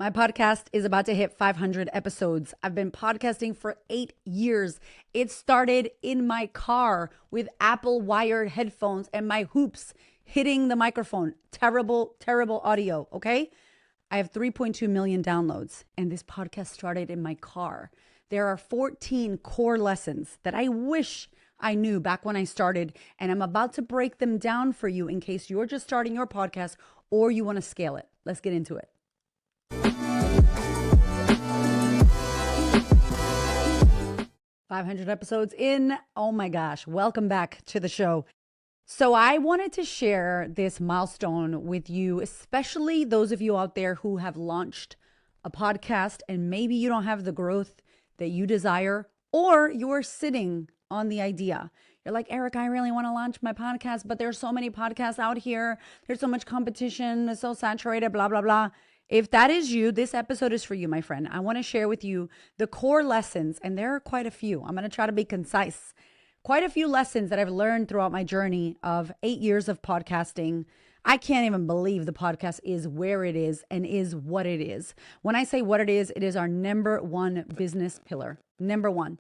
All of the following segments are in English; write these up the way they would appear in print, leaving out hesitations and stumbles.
My podcast is about to hit 500 episodes. I've been podcasting for 8 years. It started in my car with Apple wired headphones and my hoops hitting the microphone. Terrible, terrible audio, okay? I have 3.2 million downloads, and this podcast started in my car. There are 14 core lessons that I wish I knew back when I started, and I'm about to break them down for you in case you're just starting your podcast or you want to scale it. Let's get into it. 500 episodes in. Oh my gosh. Welcome back to the show. So I wanted to share this milestone with you, especially those of you out there who have launched a podcast and maybe you don't have the growth that you desire, or you're sitting on the idea. You're like, Eric, I really want to launch my podcast, but there's so many podcasts out here. There's so much competition. It's so saturated, blah, blah, blah. If that is you, this episode is for you, my friend. I want to share with you the core lessons, and there are quite a few. I'm going to try to be concise. Quite a few lessons that I've learned throughout my journey of 8 years of podcasting. I can't even believe the podcast is where it is and is what it is. When I say what it is our number one business pillar. Number one.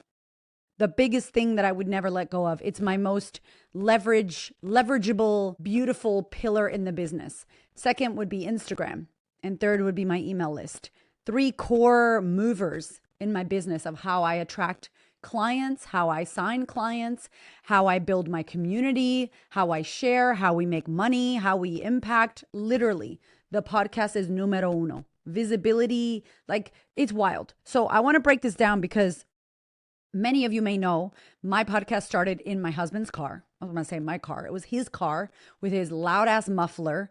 The biggest thing that I would never let go of. It's my most leverageable, beautiful pillar in the business. Second would be Instagram. And third would be my email list. 3 core movers in my business of how I attract clients, how I sign clients, how I build my community, how I share, how we make money, how we impact. Literally, the podcast is numero uno. Visibility, like it's wild. So I want to break this down because many of you may know my podcast started in my husband's car. I was going to say my car. It was his car with his loud ass muffler.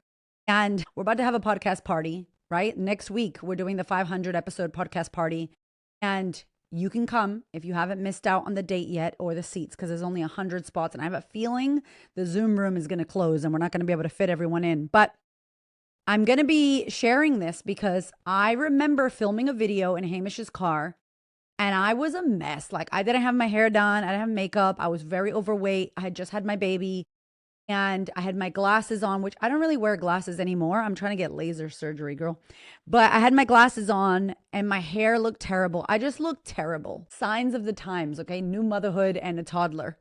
And we're about to have a podcast party, right? Next week, we're doing the 500 episode podcast party. And you can come if you haven't missed out on the date yet or the seats, because there's only 100 spots. And I have a feeling the Zoom room is going to close and we're not going to be able to fit everyone in. But I'm going to be sharing this because I remember filming a video in Hamish's car and I was a mess. Like I didn't have my hair done. I didn't have makeup. I was very overweight. I had just had my baby. And I had my glasses on, which I don't really wear glasses anymore. I'm trying to get laser surgery, girl. But I had my glasses on and my hair looked terrible. I just looked terrible. Signs of the times, okay? New motherhood and a toddler.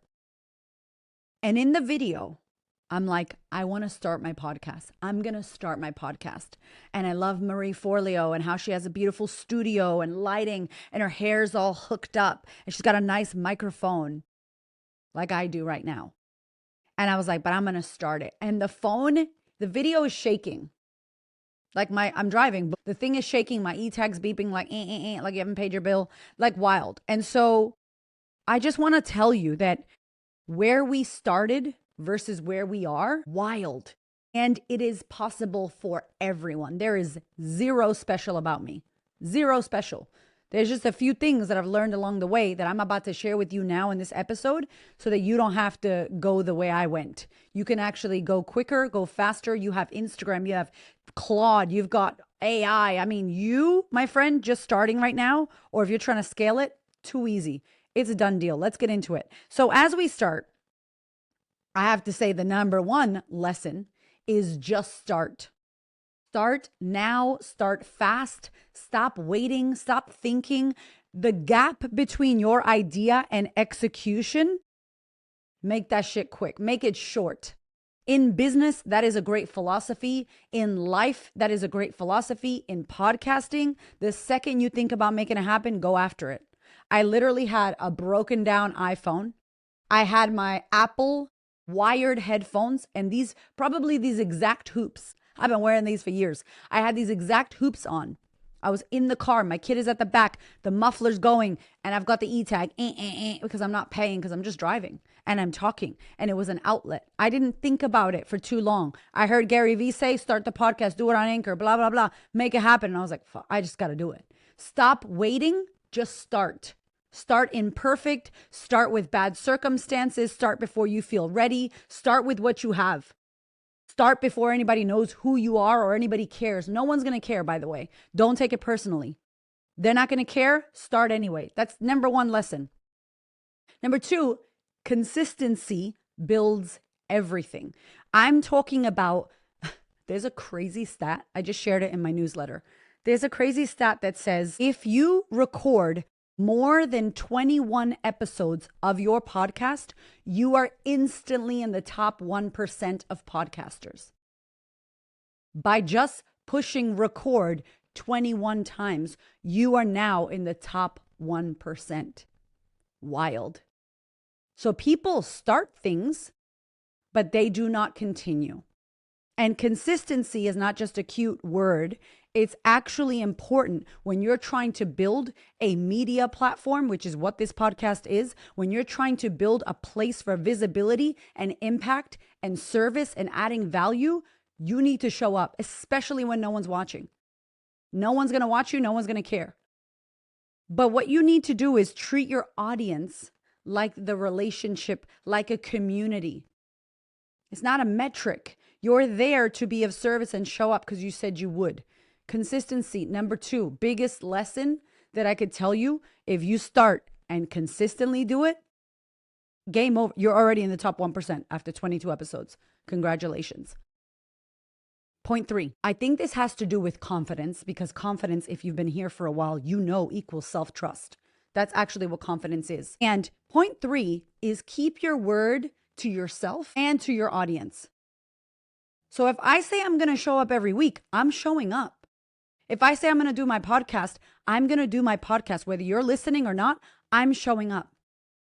And in the video, I'm like, I want to start my podcast. I'm going to start my podcast. And I love Marie Forleo and how she has a beautiful studio and lighting and her hair's all hooked up. And she's got a nice microphone like I do right now. And I was like, but I'm going to start it. And the video is shaking. Like I'm driving, but the thing is shaking. My e-tag's beeping like, like you haven't paid your bill, like wild. And so I just want to tell you that where we started versus where we are, wild. And it is possible for everyone. There is zero special about me. Zero special. There's just a few things that I've learned along the way that I'm about to share with you now in this episode so that you don't have to go the way I went. You can actually go quicker, go faster. You have Instagram, you have Claude, you've got AI. I mean, you, my friend, just starting right now, or if you're trying to scale it, too easy. It's a done deal. Let's get into it. So as we start, I have to say the number one lesson is just start. Start now, start fast, stop waiting, stop thinking. The gap between your idea and execution, make that shit quick, make it short. In business, that is a great philosophy. In life, that is a great philosophy. In podcasting, the second you think about making it happen, go after it. I literally had a broken down iPhone. I had my Apple wired headphones and these exact hoops. I've been wearing these for years. I had these exact hoops on. I was in the car. My kid is at the back. The muffler's going and I've got the e-tag because I'm not paying because I'm just driving and I'm talking. And it was an outlet. I didn't think about it for too long. I heard Gary Vee say, start the podcast, do it on Anchor, blah, blah, blah, make it happen. And I was like, I just got to do it. Stop waiting. Just start. Start imperfect. Start with bad circumstances. Start before you feel ready. Start with what you have. Start before anybody knows who you are or anybody cares. No one's going to care, by the way. Don't take it personally. They're not going to care. Start anyway. That's number one lesson. Number two, consistency builds everything. I'm talking about, there's a crazy stat. I just shared it in my newsletter. There's a crazy stat that says if you record more than 21 episodes of your podcast, you are instantly in the top 1% of podcasters. By just pushing record 21 times, you are now in the top 1%. Wild. So people start things, but they do not continue. And consistency is not just a cute word. It's actually important when you're trying to build a media platform, which is what this podcast is. When you're trying to build a place for visibility and impact and service and adding value, you need to show up, especially when no one's watching. No one's going to watch you. No one's going to care. But what you need to do is treat your audience like the relationship, like a community. It's not a metric. You're there to be of service and show up because you said you would. Consistency. Number 2, biggest lesson that I could tell you, if you start and consistently do it, game over. You're already in the top 1% after 22 episodes. Congratulations. Point 3, I think this has to do with confidence, because confidence, if you've been here for a while, you know equals self-trust. That's actually what confidence is. And point 3 is keep your word to yourself and to your audience. So if I say I'm going to show up every week, I'm showing up. If I say I'm going to do my podcast, I'm going to do my podcast. Whether you're listening or not, I'm showing up.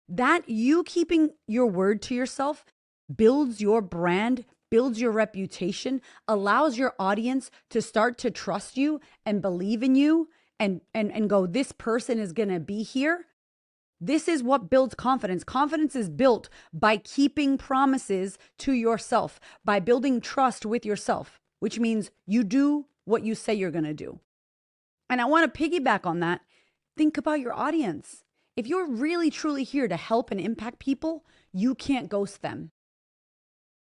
That you keeping your word to yourself builds your brand, builds your reputation, allows your audience to start to trust you and believe in you and go, this person is going to be here. This is what builds confidence. Confidence is built by keeping promises to yourself, by building trust with yourself, which means you do what you say you're going to do. And I want to piggyback on that. Think about your audience. If you're really, truly here to help and impact people, you can't ghost them.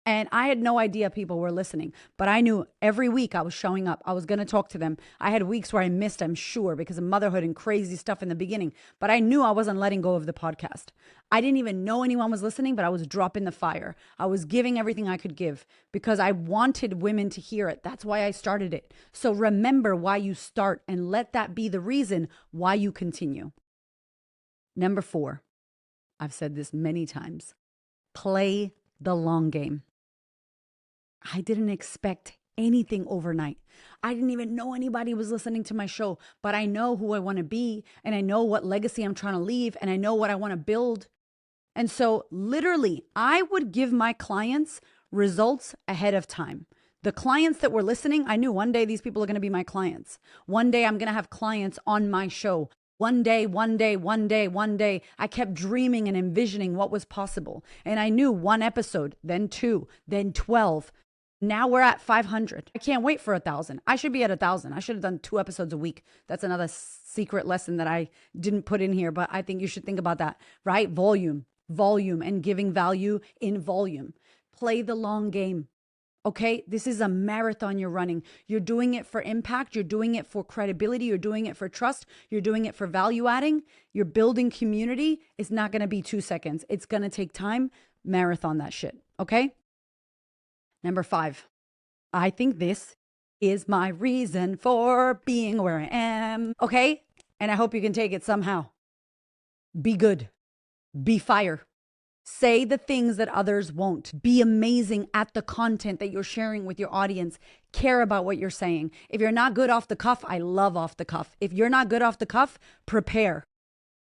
And I had no idea people were listening, but I knew every week I was showing up. I was going to talk to them. I had weeks where I missed, I'm sure, because of motherhood and crazy stuff in the beginning, but I knew I wasn't letting go of the podcast. I didn't even know anyone was listening, but I was dropping the fire. I was giving everything I could give because I wanted women to hear it. That's why I started it. So remember why you start and let that be the reason why you continue. Number 4, I've said this many times, play the long game. I didn't expect anything overnight. I didn't even know anybody was listening to my show, but I know who I want to be, and I know what legacy I'm trying to leave, and I know what I want to build. And so literally, I would give my clients results ahead of time. The clients that were listening, I knew one day these people are going to be my clients. One day I'm going to have clients on my show. One day. I kept dreaming and envisioning what was possible. And I knew 1 episode, then 2, then 12. Now we're at 500. I can't wait for 1,000. I should be at 1,000. I should have done 2 episodes a week. That's another secret lesson that I didn't put in here, but I think you should think about that, right? Volume, and giving value in volume. Play the long game. Okay, this is a marathon you're running. You're doing it for impact. You're doing it for credibility. You're doing it for trust. You're doing it for value adding. You're building community. It's not going to be 2 seconds. It's going to take time. Marathon that shit. Okay. Number 5, I think this is my reason for being where I am. Okay. And I hope you can take it somehow. Be good. Be fire. Say the things that others won't. Be amazing at the content that you're sharing with your audience. Care about what you're saying. If you're not good off the cuff, I love off the cuff. If you're not good off the cuff, prepare.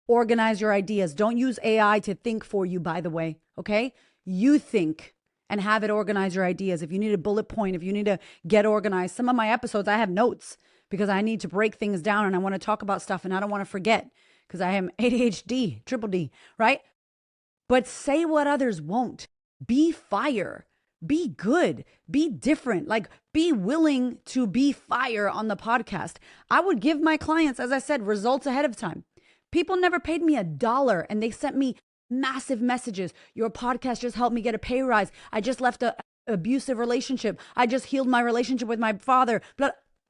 Organize your ideas. Don't use AI to think for you, by the way. Okay? You think and have it organize your ideas. If you need a bullet point, if you need to get organized, some of my episodes, I have notes because I need to break things down and I want to talk about stuff and I don't want to forget because I am ADHD, triple D, right? But say what others won't. Be fire. Be good. Be different. Like, be willing to be fire on the podcast. I would give my clients, as I said, results ahead of time. People never paid me $1 and they sent me massive messages. Your podcast just helped me get a pay rise. I just left an abusive relationship. I just healed my relationship with my father.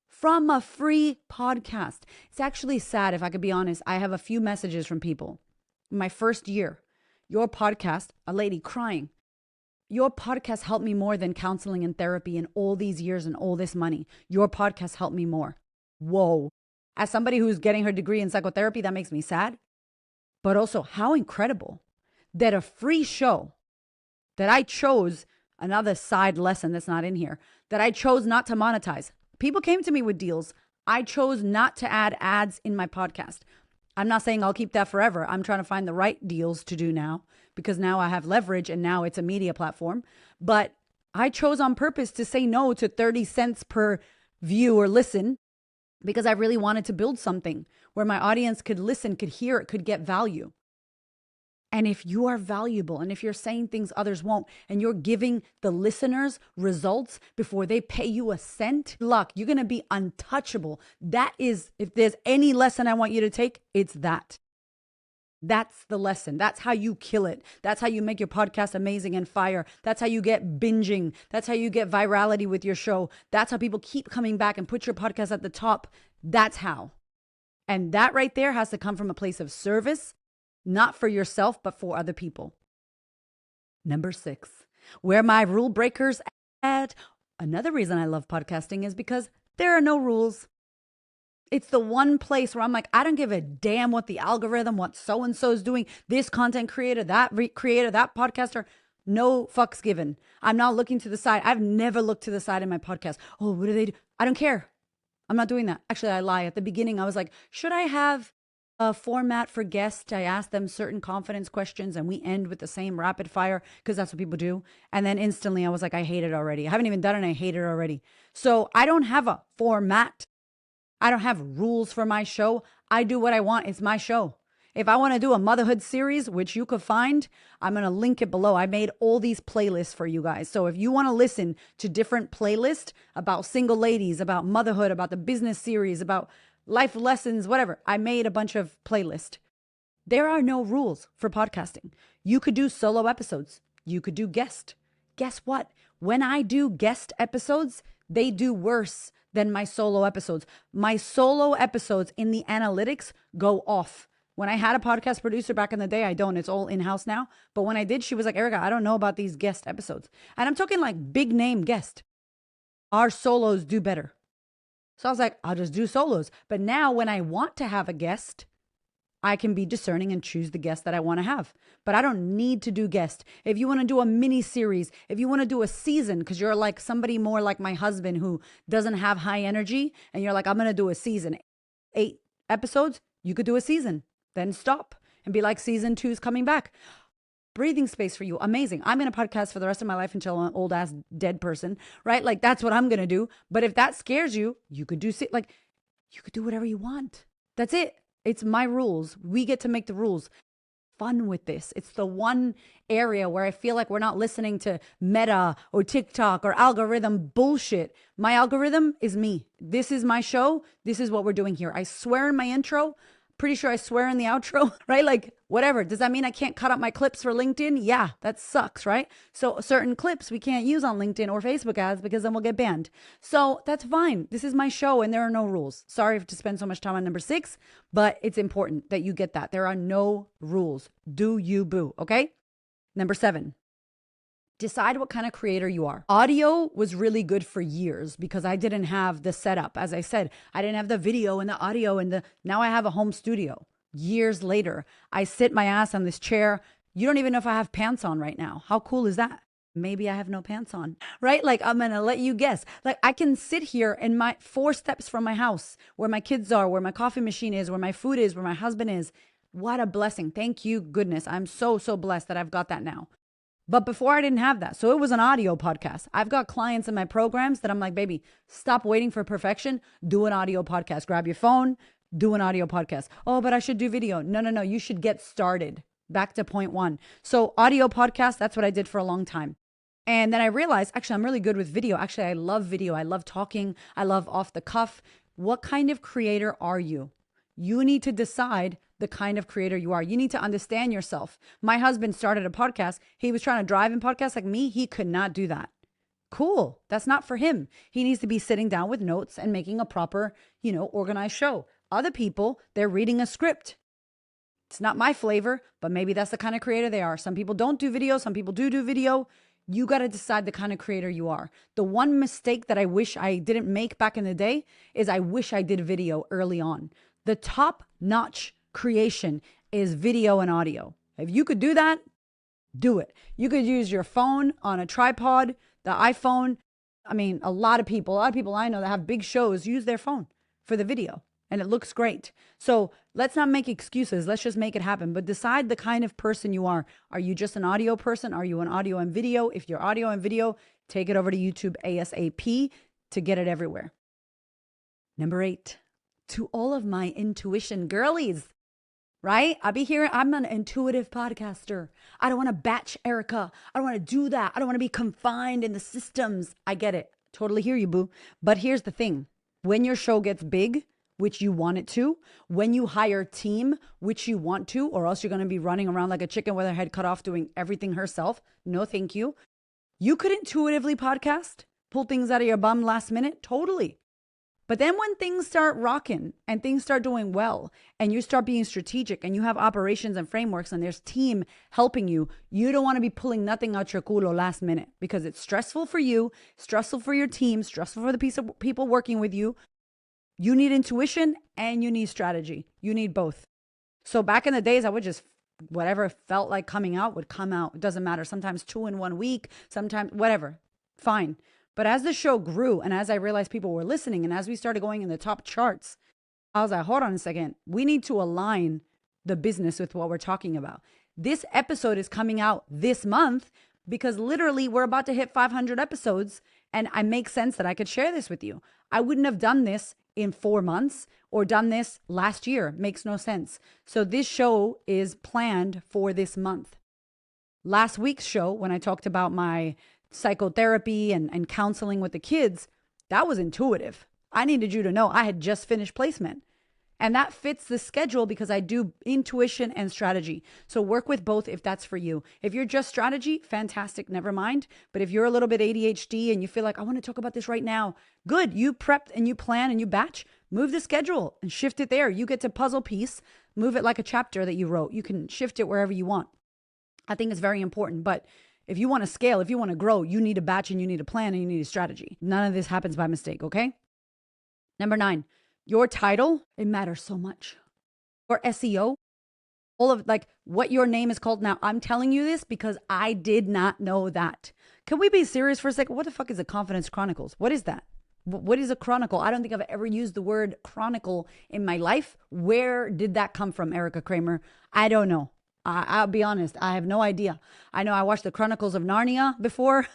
From a free podcast. It's actually sad, if I could be honest. I have a few messages from people. My first year, your podcast, a lady crying. Your podcast helped me more than counseling and therapy in all these years and all this money. Your podcast helped me more. Whoa. As somebody who's getting her degree in psychotherapy, that makes me sad. But also, how incredible that a free show that I chose, another side lesson that's not in here, that I chose not to monetize. People came to me with deals. I chose not to add ads in my podcast. I'm not saying I'll keep that forever. I'm trying to find the right deals to do now because now I have leverage and now it's a media platform. But I chose on purpose to say no to 30 cents per view or listen because I really wanted to build something where my audience could listen, could hear it, could get value. And if you are valuable and if you're saying things others won't and you're giving the listeners results before they pay you a cent, luck, you're going to be untouchable. That is, if there's any lesson I want you to take, it's that. That's the lesson. That's how you kill it. That's how you make your podcast amazing and fire. That's how you get binging. That's how you get virality with your show. That's how people keep coming back and put your podcast at the top. That's how. And that right there has to come from a place of service, not for yourself, but for other people. Number 6, where my rule breakers at. Another reason I love podcasting is because there are no rules. It's the one place where I'm like, I don't give a damn what the algorithm, what so-and-so is doing, this content creator, that creator, that podcaster. No fucks given. I'm not looking to the side. I've never looked to the side in my podcast. Oh, what do they do? I don't care. I'm not doing that. Actually, I lie. At the beginning, I was like, should I have a format for guests? I ask them certain confidence questions and we end with the same rapid fire because that's what people do. And then instantly I was like, I hate it already. I haven't even done it and I hate it already. So I don't have a format. I don't have rules for my show. I do what I want. It's my show. If I want to do a motherhood series, which you could find, I'm going to link it below. I made all these playlists for you guys. So if you want to listen to different playlists about single ladies, about motherhood, about the business series, about life lessons, whatever, I made a bunch of playlists. There are no rules for podcasting. You could do solo episodes. You could do guest. Guess what? When I do guest episodes, they do worse than my solo episodes. My solo episodes in the analytics go off. When I had a podcast producer back in the day, I don't. It's all in-house now. But when I did, she was like, Erica, I don't know about these guest episodes. And I'm talking like big name guest. Our solos do better. So I was like, I'll just do solos. But now when I want to have a guest, I can be discerning and choose the guest that I want to have. But I don't need to do guest. If you want to do a mini series, if you want to do a season, because you're like somebody more like my husband who doesn't have high energy, and you're like, I'm going to do a season, 8 episodes, you could do a season, then stop and be like, season 2 is coming back. Breathing space for you. Amazing. I'm going to podcast for the rest of my life until I'm an old ass dead person, right? Like that's what I'm going to do. But if that scares you, you could do you could do whatever you want. That's it. It's my rules. We get to make the rules. Fun with this. It's the one area where I feel like we're not listening to Meta or TikTok or algorithm bullshit. My algorithm is me. This is my show. This is what we're doing here. I swear in my intro. Pretty sure I swear in the outro, right? Like whatever. Does that mean I can't cut up my clips for LinkedIn? Yeah, that sucks, right? So certain clips we can't use on LinkedIn or Facebook ads because then we'll get banned. So that's fine. This is my show and there are no rules. Sorry to spend so much time on number 6, but it's important that you get that. There are no rules. Do you boo, okay? Number 7. Decide what kind of creator you are. Audio was really good for years because I didn't have the setup. As I said, I didn't have the video and the audio now I have a home studio. Years later, I sit my ass on this chair. You don't even know if I have pants on right now. How cool is that? Maybe I have no pants on, right? Like I'm going to let you guess. Like I can sit here in my 4 steps from my house where my kids are, where my coffee machine is, where my food is, where my husband is. What a blessing. Thank you, goodness. I'm so blessed that I've got that now. But before I didn't have that. So it was an audio podcast. I've got clients in my programs that I'm like, baby, stop waiting for perfection. Do an audio podcast. Grab your phone, do an audio podcast. Oh, but I should do video. No. You should get started. Back to point 1. So audio podcast, that's what I did for a long time. And then I realized, actually, I'm really good with video. Actually, I love video. I love talking. I love off the cuff. What kind of creator are you? You need to decide the kind of creator you are. You need to understand yourself. My husband started a podcast. He was trying to drive in podcasts like me. He could not do that. Cool. That's not for him. He needs to be sitting down with notes and making a proper, organized show. Other people, they're reading a script. It's not my flavor, but maybe that's the kind of creator they are. Some people don't do video. Some people do video. You got to decide the kind of creator you are. The one mistake that I wish I didn't make back in the day is I wish I did video early on. The top notch creation is video and audio. If you could do that, do it. You could use your phone on a tripod, the iPhone. I mean, a lot of people I know that have big shows use their phone for the video, and it looks great. So let's not make excuses. Let's just make it happen. But decide the kind of person you are. Are you just an audio person? Are you an audio and video? If you're audio and video, take it over to YouTube ASAP to get it everywhere. Number 8, to all of my intuition girlies, right? I'll be here. I'm an intuitive podcaster. I don't want to batch Erica. I don't want to do that. I don't want to be confined in the systems. I get it. Totally hear you, boo. But here's the thing. When your show gets big, which you want it to, when you hire a team, which you want to, or else you're going to be running around like a chicken with her head cut off doing everything herself. No, thank you. You could intuitively podcast, pull things out of your bum last minute. Totally. But then when things start rocking and things start doing well and you start being strategic and you have operations and frameworks and there's team helping you, you don't want to be pulling nothing out your culo last minute because it's stressful for you, stressful for your team, stressful for the piece of people working with you. You need intuition and you need strategy. You need both. So back in the days, I would just, whatever felt like coming out would come out. It doesn't matter. Sometimes 2 in 1 week, sometimes whatever. Fine. But as the show grew and as I realized people were listening and as we started going in the top charts, I was like, hold on a second. We need to align the business with what we're talking about. This episode is coming out this month because literally we're about to hit 500 episodes and it makes sense that I could share this with you. I wouldn't have done this in 4 months or done this last year. Makes no sense. So this show is planned for this month. Last week's show, when I talked about my psychotherapy and counseling with the kids, that was intuitive. I needed you to know I had just finished placement. And that fits the schedule because I do intuition and strategy. So work with both if that's for you. If you're just strategy, fantastic, never mind. But if you're a little bit ADHD and you feel like, I want to talk about this right now, good. You prepped and you plan and you batch, move the schedule and shift it there. You get to puzzle piece, move it like a chapter that you wrote. You can shift it wherever you want. I think it's very important. But if you want to scale, if you want to grow, you need a batch and you need a plan and you need a strategy. None of this happens by mistake, okay? Number 9. Your title, it matters so much. Or SEO, all of like what your name is called now. I'm telling you this because I did not know that. Can we be serious for a second? What the fuck is a Confidence Chronicles? What is that? What is a chronicle? I don't think I've ever used the word chronicle in my life. Where did that come from, Erica Kramer? I don't know. I'll be honest. I have no idea. I know I watched the Chronicles of Narnia before,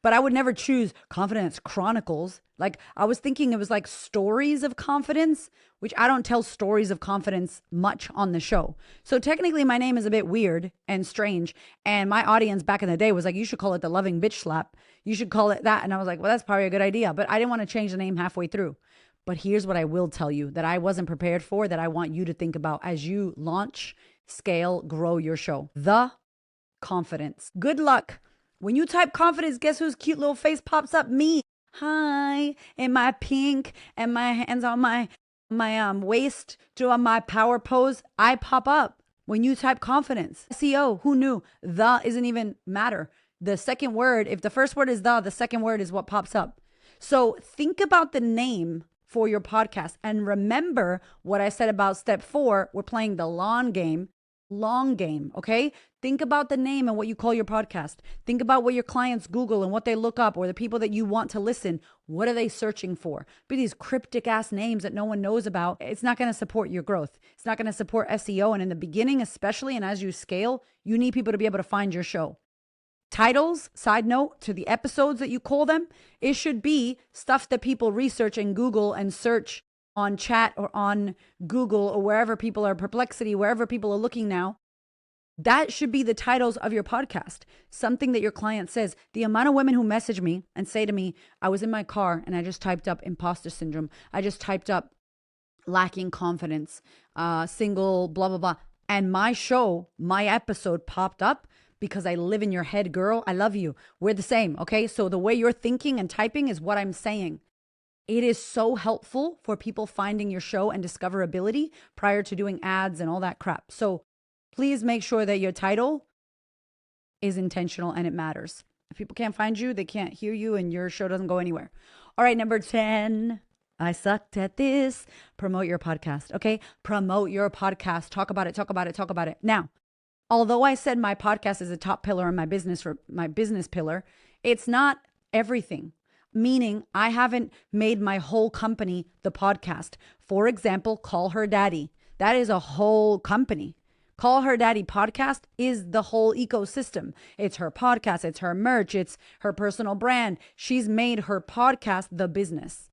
but I would never choose Confidence Chronicles. Like I was thinking it was like stories of confidence, which I don't tell stories of confidence much on the show. So technically my name is a bit weird and strange. And my audience back in the day was like, you should call it the Loving Bitch Slap. You should call it that. And I was like, well, that's probably a good idea. But I didn't want to change the name halfway through. But here's what I will tell you that I wasn't prepared for, that I want you to think about as you launch, scale, grow your show. The confidence. Good luck. When you type confidence, guess whose cute little face pops up? Me. Hi. In my pink and my hands on my waist, doing my power pose. I pop up when you type confidence. SEO, who knew? The isn't even matter. The second word, if the first word is the second word is what pops up. So think about the name for your podcast and remember what I said about step 4. We're playing the long game, okay? Think about the name and what you call your podcast. Think about what your clients Google and what they look up, or the people that you want to listen. What are they searching for? But these cryptic ass names that no one knows about, it's not going to support your growth. It's not going to support SEO. And in the beginning, especially, and as you scale, you need people to be able to find your show. Titles, side note, to the episodes that you call them, it should be stuff that people research and Google and search on chat or on Google or wherever people are, Perplexity, wherever people are looking now. That should be the titles of your podcast. Something that your client says. The amount of women who message me and say to me, I was in my car and I just typed up imposter syndrome. I just typed up lacking confidence, single, blah, blah, blah. And my show, my episode popped up because I live in your head, girl. I love you. We're the same, okay? So the way you're thinking and typing is what I'm saying. It is so helpful for people finding your show and discoverability prior to doing ads and all that crap. So please make sure that your title is intentional and it matters. If people can't find you, they can't hear you, and your show doesn't go anywhere. All right, number 10. I sucked at this. Promote your podcast. Okay. Promote your podcast. Talk about it. Talk about it. Talk about it. Now, although I said my podcast is a top pillar in my business, for my business pillar, it's not everything. Meaning I haven't made my whole company the podcast. For example, Call Her Daddy. That is a whole company. Call Her Daddy podcast is the whole ecosystem. It's her podcast, it's her merch, it's her personal brand. She's made her podcast the business.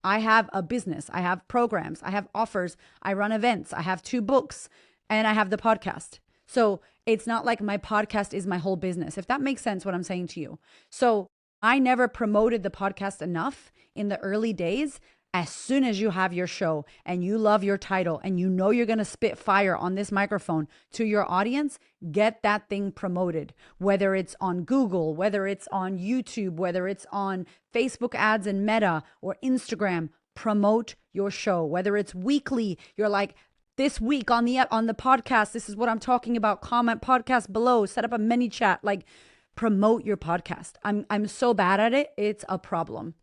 I have a business. I have programs. I have offers. I run events. I have 2 books and I have the podcast. So it's not like my podcast is my whole business, if that makes sense what I'm saying to you. So I never promoted the podcast enough in the early days. As soon as you have your show and you love your title and you know you're going to spit fire on this microphone to your audience, get that thing promoted, whether it's on Google, whether it's on YouTube, whether it's on Facebook ads and Meta or Instagram. Promote your show, whether it's weekly. You're like, this week on the podcast, this is what I'm talking about. Comment podcast below, set up a mini chat, like promote your podcast. I'm so bad at it. It's a problem.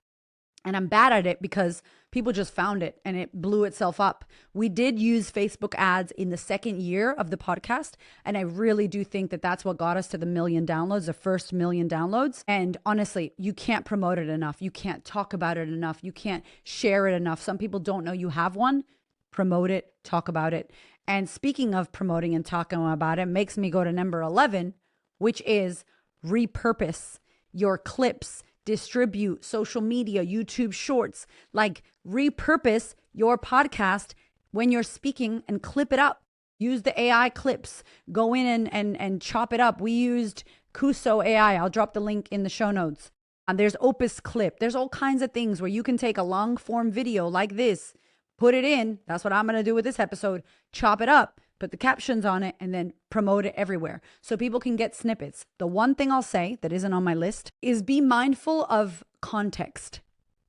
And I'm bad at it because people just found it and it blew itself up. We did use Facebook ads in the 2nd year of the podcast. And I really do think that that's what got us to the 1 million downloads, the first 1 million downloads. And honestly, you can't promote it enough. You can't talk about it enough. You can't share it enough. Some people don't know you have one. Promote it, talk about it. And speaking of promoting and talking about it, makes me go to number 11, which is repurpose your clips. Distribute social media, YouTube shorts, like repurpose your podcast when you're speaking and clip it up. Use the AI clips, go in and chop it up. We used Kuso AI. I'll drop the link in the show notes. There's Opus Clip. There's all kinds of things where you can take a long form video like this, put it in. That's what I'm going to do with this episode. Chop it up, put the captions on it, and then promote it everywhere so people can get snippets. The one thing I'll say that isn't on my list is be mindful of context.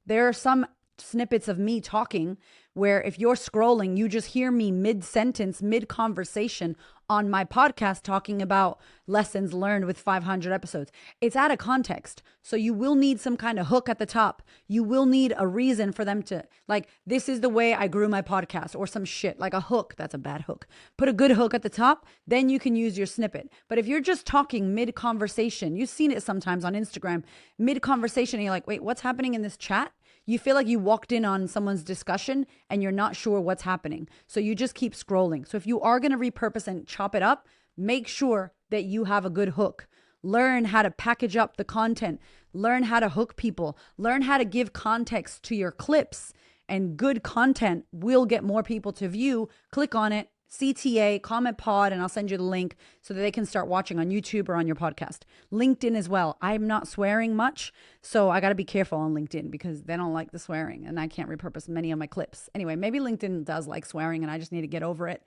There are some snippets of me talking where if you're scrolling, you just hear me mid-sentence, mid-conversation on my podcast talking about lessons learned with 500 episodes. It's out of context. So you will need some kind of hook at the top. You will need a reason for them to, like, this is the way I grew my podcast or some shit, like a hook. That's a bad hook. Put a good hook at the top, then you can use your snippet. But if you're just talking mid-conversation, you've seen it sometimes on Instagram, mid-conversation, and you're like, wait, what's happening in this chat? You feel like you walked in on someone's discussion and you're not sure what's happening. So you just keep scrolling. So if you are going to repurpose and chop it up, make sure that you have a good hook. Learn how to package up the content. Learn how to hook people. Learn how to give context to your clips. And good content will get more people to view. Click on it. CTA, comment pod, and I'll send you the link so that they can start watching on YouTube or on your podcast. LinkedIn as well. I'm not swearing much, so I got to be careful on LinkedIn because they don't like the swearing and I can't repurpose many of my clips. Anyway, maybe LinkedIn does like swearing and I just need to get over it.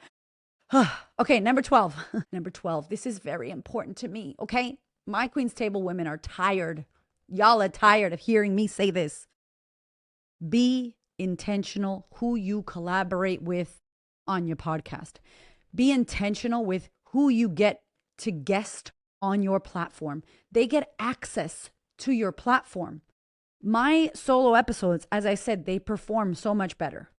Okay, number 12. Number 12. This is very important to me, okay? My Queen's Table women are tired. Y'all are tired of hearing me say this. Be intentional who you collaborate with on your podcast. Be intentional with who you get to guest on your platform. They get access to your platform. My solo episodes, as I said, they perform so much better.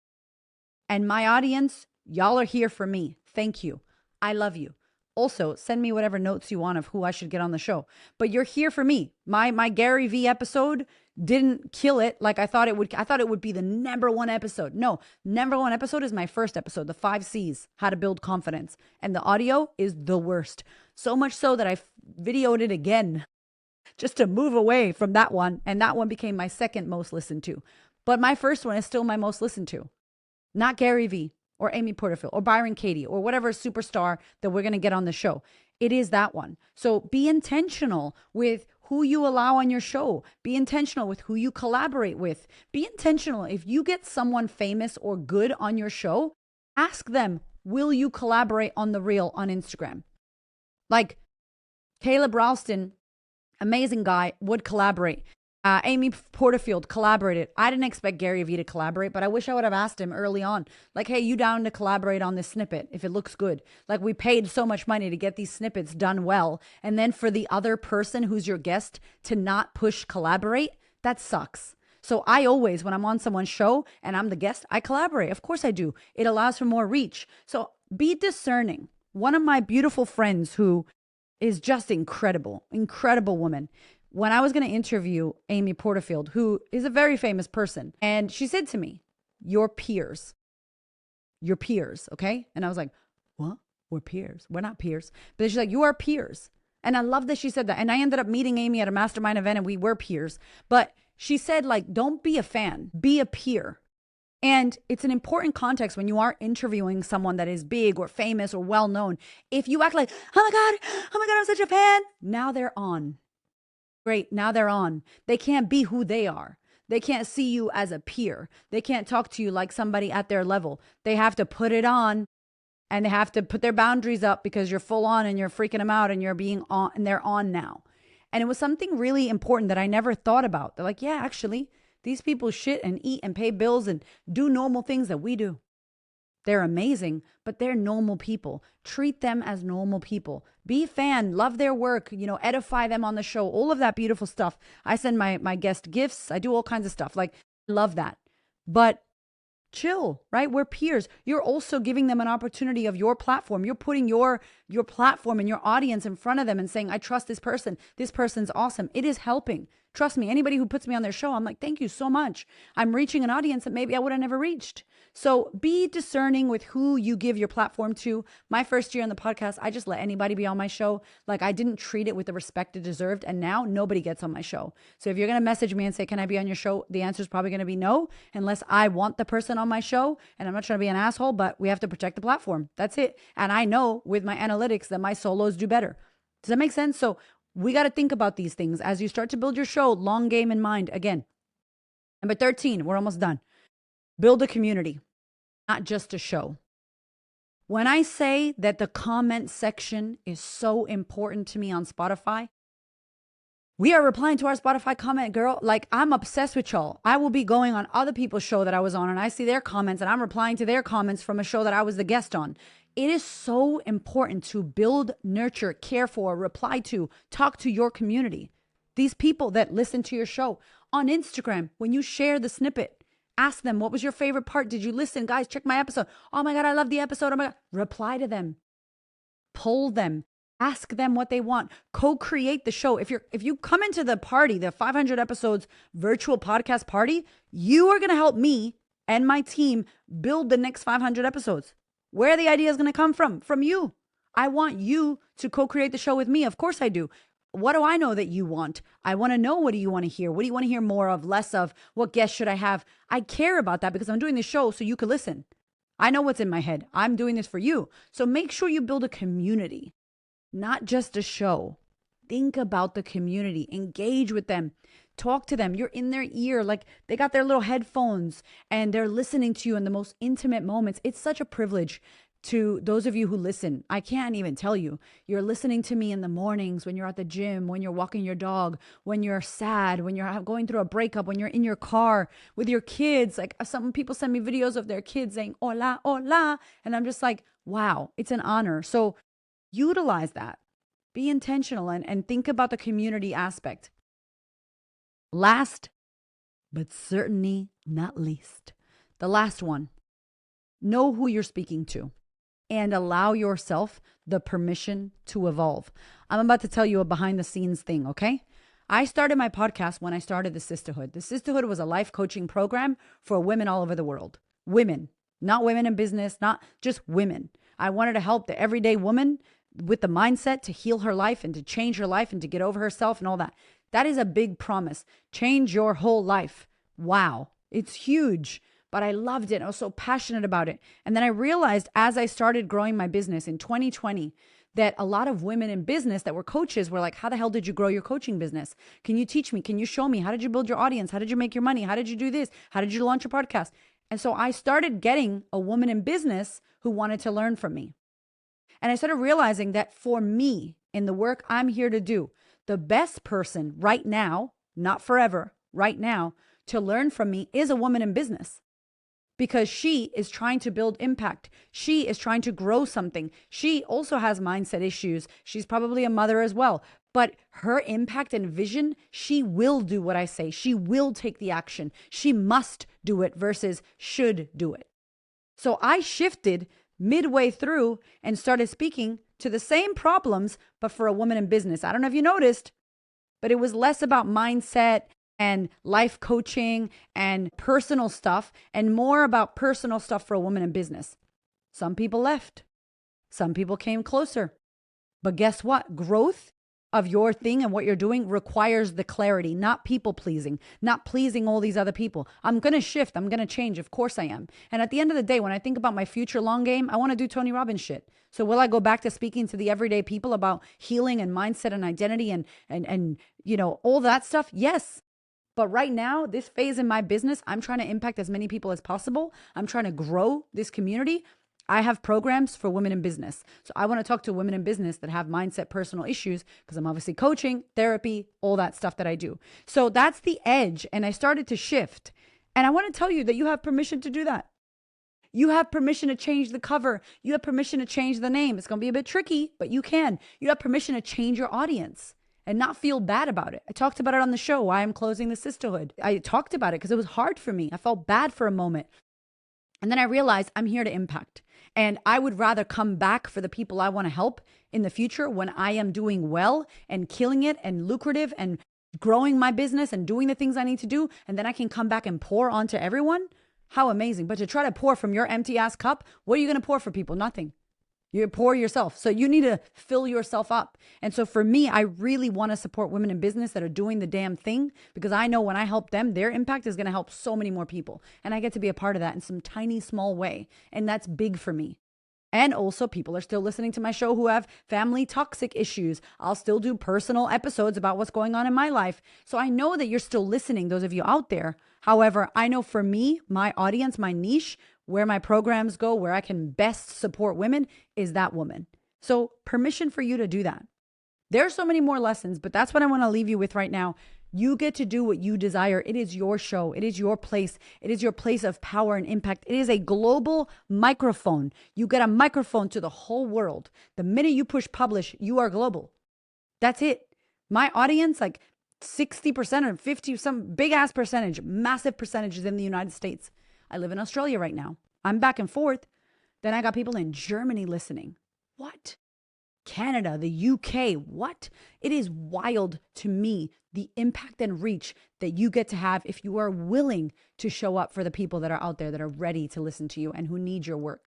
And my audience, y'all are here for me. Thank you. I love you. Also, send me whatever notes you want of who I should get on the show. But you're here for me. My Gary V episode didn't kill it like I thought it would. I thought it would be the number 1 episode. No, number 1 episode is my first episode, the 5 C's, how to build confidence. And the audio is the worst. So much so that I videoed it again just to move away from that one. And that one became my second most listened to. But my first one is still my most listened to. Not Gary V or Amy Porterfield or Byron Katie or whatever superstar that we're going to get on the show. It is that one. So be intentional with who you allow on your show. Be intentional with who you collaborate with. Be intentional. If you get someone famous or good on your show, ask them, will you collaborate on the reel on Instagram? Like Caleb Ralston, amazing guy, would collaborate. Amy Porterfield collaborated. I didn't expect Gary Vee to collaborate, but I wish I would have asked him early on. Like, hey, you down to collaborate on this snippet if it looks good? Like, we paid so much money to get these snippets done well. And then for the other person who's your guest to not push collaborate, that sucks. So I always, when I'm on someone's show and I'm the guest, I collaborate. Of course I do. It allows for more reach. So be discerning. One of my beautiful friends who is just incredible, incredible woman. When I was going to interview Amy Porterfield, who is a very famous person, and she said to me, your peers, okay? And I was like, what? We're peers. We're not peers. But she's like, you are peers. And I love that she said that. And I ended up meeting Amy at a mastermind event and we were peers. But she said, like, don't be a fan, be a peer. And it's an important context when you are interviewing someone that is big or famous or well-known. If you act like, oh my God, I'm such a fan. Now they're on. Great. Now they're on. They can't be who they are. They can't see you as a peer. They can't talk to you like somebody at their level. They have to put it on and they have to put their boundaries up because you're full on and you're freaking them out and you're being on and they're on now. And it was something really important that I never thought about. They're like, yeah, actually, these people shit and eat and pay bills and do normal things that we do. They're amazing, but they're normal people. Treat them as normal people. Be a fan, love their work, edify them on the show, all of that beautiful stuff. I send my guest gifts. I do all kinds of stuff. Like, love that. But chill, right? We're peers. You're also giving them an opportunity of your platform. You're putting your platform and your audience in front of them and saying, I trust this person. This person's awesome. It is helping. Trust me, anybody who puts me on their show, I'm like, thank you so much. I'm reaching an audience that maybe I would have never reached. So be discerning with who you give your platform to. My first year on the podcast, I just let anybody be on my show. Like, I didn't treat it with the respect it deserved. And now nobody gets on my show. So if you're going to message me and say, can I be on your show? The answer is probably going to be no, unless I want the person on my show. And I'm not trying to be an asshole, but we have to protect the platform. That's it. And I know with my analytics that my solos do better. Does that make sense? So we got to think about these things as you start to build your show, long game in mind. Again, number 13, we're almost done. Build a community, not just a show. When I say that the comment section is so important to me on Spotify, we are replying to our Spotify comment, girl. Like, I'm obsessed with y'all. I will be going on other people's show that I was on and I see their comments and I'm replying to their comments from a show that I was the guest on. It is so important to build, nurture, care for, reply to, talk to your community. These people that listen to your show on Instagram, when you share the snippet, ask them, what was your favorite part? Did you listen? Guys, check my episode. Oh my God, I love the episode. Oh my God. Reply to them, poll them, ask them what they want, co-create the show. If you come into the party, the 500 episodes virtual podcast party, you are going to help me and my team build the next 500 episodes. Where the idea is going to come from you. I want you to co-create the show with me. Of course I do. What do I know that you want? I want to know, what do you want to hear? What do you want to hear more of, less of? What guests should I have? I care about that because I'm doing this show so you can listen. I know what's in my head. I'm doing this for you. So make sure you build a community, not just a show. Think about the community. Engage with them. Talk to them. You're in their ear. Like, they got their little headphones and they're listening to you in the most intimate moments. It's such a privilege to those of you who listen. I can't even tell you. You're listening to me in the mornings, when you're at the gym, when you're walking your dog, when you're sad, when you're going through a breakup, when you're in your car with your kids. Like, some people send me videos of their kids saying, hola, hola. And I'm just like, wow, it's an honor. So utilize that. Be intentional and think about the community aspect. Last, but certainly not least, the last one, know who you're speaking to and allow yourself the permission to evolve. I'm about to tell you a behind the scenes thing, okay? I started my podcast when I started the Sisterhood. The Sisterhood was a life coaching program for women all over the world. Women, not women in business, not just women. I wanted to help the everyday woman with the mindset to heal her life and to change her life and to get over herself and all that. That is a big promise. Change your whole life. Wow. It's huge, but I loved it. I was so passionate about it. And then I realized as I started growing my business in 2020, that a lot of women in business that were coaches were like, how the hell did you grow your coaching business? Can you teach me? Can you show me? How did you build your audience? How did you make your money? How did you do this? How did you launch your podcast? And so I started getting a woman in business who wanted to learn from me. And I started realizing that for me, in the work I'm here to do, the best person right now not forever, right now, to learn from me is a woman in business. Because she is trying to build impact. She is trying to grow something. She also has mindset issues. She's probably a mother as well. But her impact and vision, she will do what I say. She will take the action. She must do it versus should do it. So I shifted midway through and started speaking to the same problems, but for a woman in business. I don't know if you noticed, but it was less about mindset and life coaching and personal stuff and more about personal stuff for a woman in business. Some people left. Some people came closer. But guess what? Growth of your thing and what you're doing requires the clarity, not people pleasing, not pleasing all these other people. I'm going to shift. I'm going to change. Of course I am. And at the end of the day, when I think about my future long game, I want to do Tony Robbins shit. So will I go back to speaking to the everyday people about healing and mindset and identity and all that stuff? Yes. But right now, this phase in my business, I'm trying to impact as many people as possible. I'm trying to grow this community. I have programs for women in business. So I want to talk to women in business that have mindset, personal issues, because I'm obviously coaching, therapy, all that stuff that I do. So that's the edge. And I started to shift. And I want to tell you that you have permission to do that. You have permission to change the cover. You have permission to change the name. It's going to be a bit tricky, but you can. You have permission to change your audience and not feel bad about it. I talked about it on the show, why I'm closing the sisterhood. I talked about it because it was hard for me. I felt bad for a moment. And then I realized I'm here to impact. And I would rather come back for the people I want to help in the future when I am doing well and killing it and lucrative and growing my business and doing the things I need to do. And then I can come back and pour onto everyone. How amazing. But to try to pour from your empty ass cup, what are you going to pour for people? Nothing. You pour yourself. So you need to fill yourself up. And so for me, I really want to support women in business that are doing the damn thing, because I know when I help them, their impact is going to help so many more people. And I get to be a part of that in some tiny, small way. And that's big for me. And also, people are still listening to my show who have family toxic issues. I'll still do personal episodes about what's going on in my life. So I know that you're still listening, those of you out there. However, I know for me, my audience, my niche, where my programs go, where I can best support women is that woman. So permission for you to do that. There are so many more lessons, but that's what I want to leave you with right now. You get to do what you desire. It is your show. It is your place. It is your place of power and impact. It is a global microphone. You get a microphone to the whole world. The minute you push publish, you are global. That's it. My audience, like 60% or 50, some big ass percentage, massive percentages in the United States. I live in Australia right now. I'm back and forth. Then I got people in Germany listening. What? Canada, the UK, what? It is wild to me, the impact and reach that you get to have if you are willing to show up for the people that are out there that are ready to listen to you and who need your work.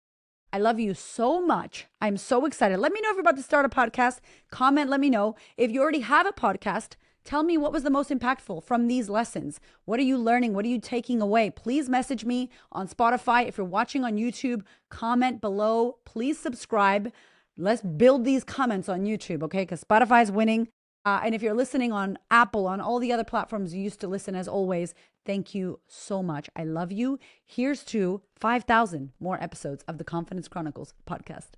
I love you so much. I'm so excited. Let me know if you're about to start a podcast. Comment, let me know. If you already have a podcast, tell me what was the most impactful from these lessons. What are you learning? What are you taking away? Please message me on Spotify. If you're watching on YouTube, comment below. Please subscribe. Let's build these comments on YouTube, okay? Because Spotify is winning. And if you're listening on Apple, on all the other platforms you used to listen, as always, thank you so much. I love you. Here's to 5,000 more episodes of the Confidence Chronicles podcast.